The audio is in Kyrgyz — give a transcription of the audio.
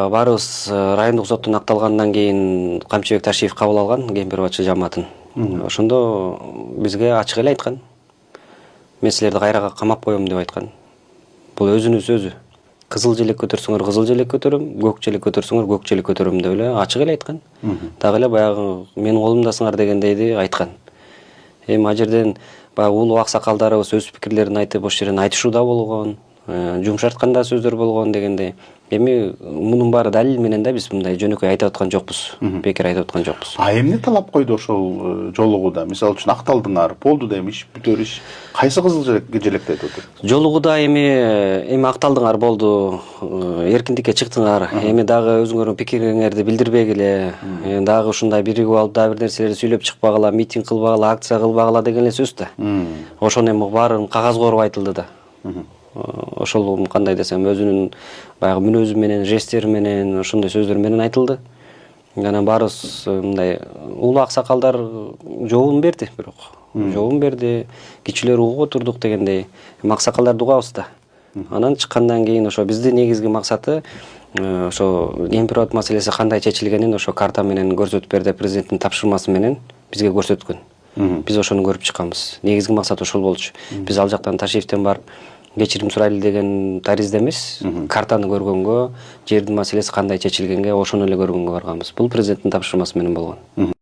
Баарыбыз райондук соттун акталгандан кийин Камчыбек Ташиев кабыл алган кемпир абадчы жамаатын. Ошондо бизге ачык эле айткан. Мен силерди кайрага камап коем деп айткан. Бул өзүнүн сөзү. Кызыл желек көтөрсөңөр кызыл желек көтөрөм, көк желек көтөрсөңөр көк желек көтөрөм деп эле ачык эле айткан. Дагы эле баягы менин колумдасыңар дегендейди айткан. Эми ал жерден баягы улуу аксакалдарыбыз өз пикирлерин айтып, ошол жерден айтышууда болгон, жумшарткан да сөздөр болгон дегендей. Эми мунун баары далил менен да биз мындай жөнөкөй айтып аткан жокпуз. Бекер айтып аткан жокпуз. Эмне талап койду ошол жолугуда? Мисалы үчүн акталдыңар, болду да эми иш бүтөр иш. Кайсы кызыл желекти айтып отур? Жолугуда эми акталдыңар болду, эркиндикке чыктыңар. Эми дагы өзүңөрдүн пикириңерди билдирбегиле, дагы ушундай биригип алып дагы бир нерселерди сүйлөп чыкпагыла, митинг кылбагыла, акция кылбагыла деген эле сөз да. Ошону эми баарын кагазга ороп айтылды да. Ошол кандай десем, өзүнүн баягы мүнөзү менен, жестери менен, ошондой сөздөр менен айтылды. Анан баарыбыз мындай улуу аксакалдар жообун берди, бирок жообун берди. Кичилер угуп отурдук дегендей. Аксакалдарды угабыз да. Анан чыккандан кийин ошо биздин негизги максаты ошо кемпир абад маселеси кандай чечилгенин ошо карта менен көрсөтүп берди, президенттин тапшырмасы менен бизге көрсөткөн. Биз ошону көрүп чыкканбыз. Негизги максат ошол болчу. Биз ал жактан Ташиевден барып кечирим сурайлы деген таризде эмес, картаны көргөнгө, жердин маселеси кандай чечилгенге ошону эле көргөнгө барганбыз. Бул президенттин тапшырмасы менен болгон.